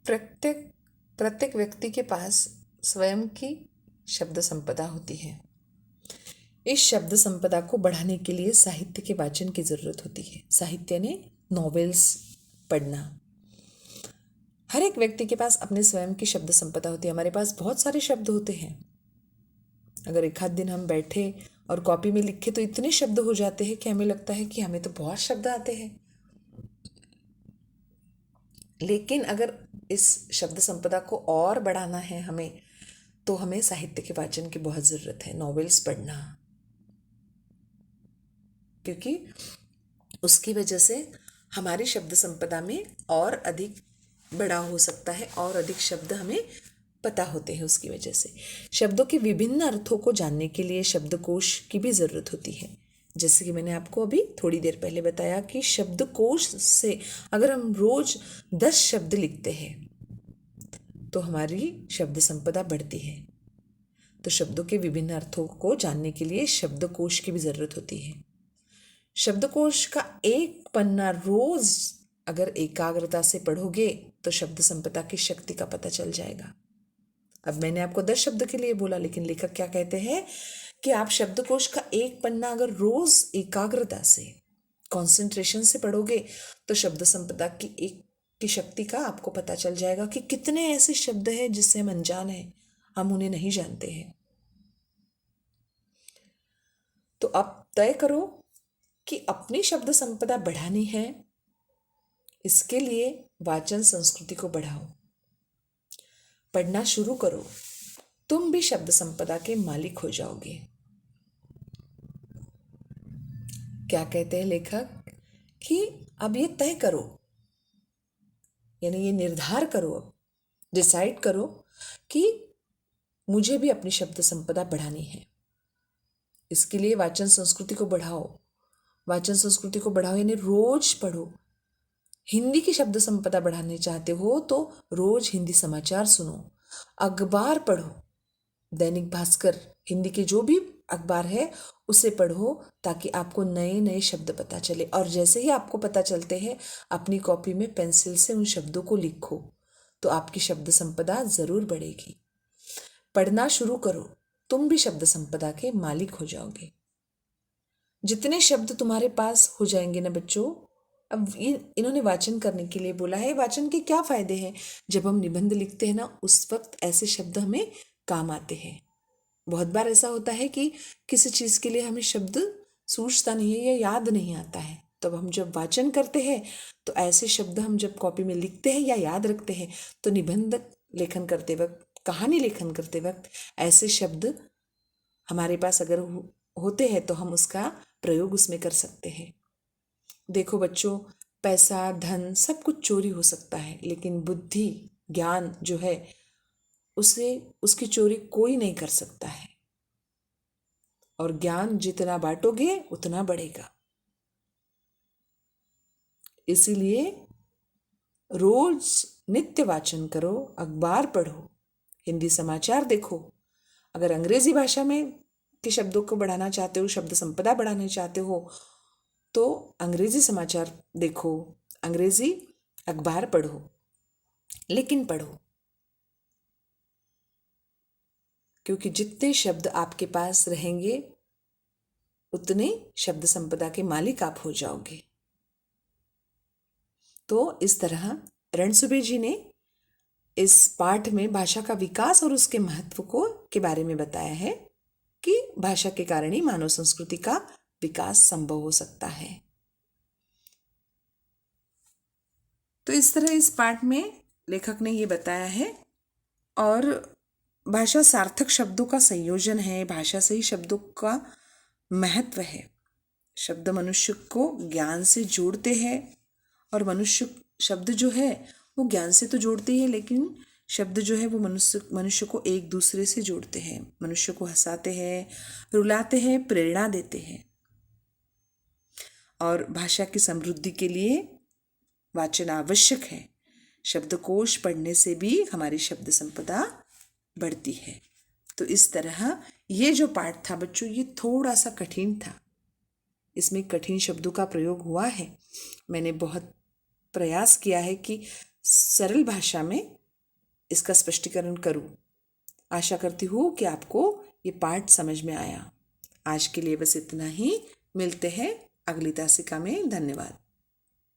प्रत्येक प्रत्येक व्यक्ति के पास स्वयं की शब्द संपदा होती है। इस शब्द संपदा को बढ़ाने के लिए साहित्य के वाचन की जरूरत होती है। साहित्य ने नॉवेल्स पढ़ना। हर एक व्यक्ति के पास अपने स्वयं की शब्द संपदा होती है। हमारे पास बहुत सारे शब्द होते हैं। अगर एक आध दिन हम बैठे और कॉपी में लिखे तो इतने शब्द हो जाते हैं कि हमें लगता है कि हमें तो बहुत शब्द आते हैं। लेकिन अगर इस शब्द संपदा को और बढ़ाना है हमें, तो हमें साहित्य के वाचन की बहुत ज़रूरत है, नॉवेल्स पढ़ना, क्योंकि उसकी वजह से हमारी शब्द संपदा में और अधिक बड़ा हो सकता है और अधिक शब्द हमें पता होते हैं। उसकी वजह से शब्दों के विभिन्न अर्थों को जानने के लिए शब्दकोश की भी ज़रूरत होती है। जैसे कि मैंने आपको अभी थोड़ी देर पहले बताया कि शब्दकोश से अगर हम रोज 10 शब्द लिखते हैं तो हमारी शब्द संपदा बढ़ती है। तो शब्दों के विभिन्न अर्थों को जानने के लिए शब्दकोश की भी ज़रूरत होती है। शब्दकोश का एक पन्ना रोज अगर एकाग्रता से पढ़ोगे तो शब्द संपदा की शक्ति का पता चल जाएगा। अब मैंने आपको 10 शब्द के लिए बोला, लेकिन लेखक क्या कहते हैं कि आप शब्दकोश का एक पन्ना अगर रोज एकाग्रता से, कंसंट्रेशन से पढ़ोगे तो शब्द संपदा की शक्ति का आपको पता चल जाएगा कि कितने ऐसे शब्द हैं जिससे हम अनजान हैं, हम उन्हें नहीं जानते हैं। तो अब तय करो कि अपनी शब्द संपदा बढ़ानी है। इसके लिए वाचन संस्कृति को बढ़ाओ, पढ़ना शुरू करो, तुम भी शब्द संपदा के मालिक हो जाओगे। क्या कहते हैं लेखक कि अब ये तय करो, यानी ये निर्धार करो, अब डिसाइड करो कि मुझे भी अपनी शब्द संपदा बढ़ानी है। इसके लिए वाचन संस्कृति को बढ़ाओ। वाचन संस्कृति को बढ़ाओ यानी रोज पढ़ो। हिंदी की शब्द संपदा बढ़ाने चाहते हो तो रोज हिंदी समाचार सुनो, अखबार पढ़ो, दैनिक भास्कर, हिंदी के जो भी अखबार है उसे पढ़ो ताकि आपको नए नए शब्द पता चले। और जैसे ही आपको पता चलते हैं अपनी कॉपी में पेंसिल से उन शब्दों को लिखो तो आपकी शब्द संपदा जरूर बढ़ेगी। पढ़ना शुरू करो, तुम भी शब्द संपदा के मालिक हो जाओगे। जितने शब्द तुम्हारे पास हो जाएंगे ना बच्चों, अब इन्होंने वाचन करने के लिए बोला है। वाचन के क्या फायदे हैं? जब हम निबंध लिखते हैं ना उस वक्त ऐसे शब्द हमें काम आते हैं। बहुत बार ऐसा होता है कि किसी चीज़ के लिए हमें शब्द सूझता नहीं है या याद नहीं आता है, तब हम जब वाचन करते हैं तो ऐसे शब्द हम जब कॉपी में लिखते हैं या याद रखते हैं तो निबंध लेखन करते वक्त, कहानी लेखन करते वक्त ऐसे शब्द हमारे पास अगर होते हैं तो हम उसका प्रयोग उसमें कर सकते हैं। देखो बच्चों, पैसा, धन सब कुछ चोरी हो सकता है, लेकिन बुद्धि, ज्ञान जो है उसे उसकी चोरी कोई नहीं कर सकता है। और ज्ञान जितना बांटोगे उतना बढ़ेगा। इसीलिए रोज नित्य वाचन करो, अखबार पढ़ो, हिंदी समाचार देखो। अगर अंग्रेजी भाषा में के शब्दों को बढ़ाना चाहते हो, शब्द संपदा बढ़ाना चाहते हो तो अंग्रेजी समाचार देखो, अंग्रेजी अखबार पढ़ो, लेकिन पढ़ो, क्योंकि जितने शब्द आपके पास रहेंगे उतने शब्द संपदा के मालिक आप हो जाओगे। तो इस तरह रणसुभे जी ने इस पाठ में भाषा का विकास और उसके महत्व को के बारे में बताया है कि भाषा के कारण ही मानव संस्कृति का विकास संभव हो सकता है। तो इस तरह इस पाठ में लेखक ने ये बताया है। और भाषा सार्थक शब्दों का संयोजन है, भाषा से ही शब्दों का महत्व है। शब्द मनुष्य को ज्ञान से जोड़ते हैं और मनुष्य शब्द जो है वो ज्ञान से तो जोड़ते ही है, लेकिन शब्द जो है वो मनुष्य को एक दूसरे से जोड़ते हैं, मनुष्य को हंसाते हैं, रुलाते हैं, प्रेरणा देते हैं। और भाषा की समृद्धि के लिए वाचन आवश्यक है। शब्दकोश पढ़ने से भी हमारी शब्द संपदा बढ़ती है। तो इस तरह ये जो पाठ था बच्चों, ये थोड़ा सा कठिन था, इसमें कठिन शब्दों का प्रयोग हुआ है। मैंने बहुत प्रयास किया है कि सरल भाषा में इसका स्पष्टीकरण करूं। आशा करती हूँ कि आपको ये पाठ समझ में आया। आज के लिए बस इतना ही। मिलते हैं अगली तासिका में। धन्यवाद।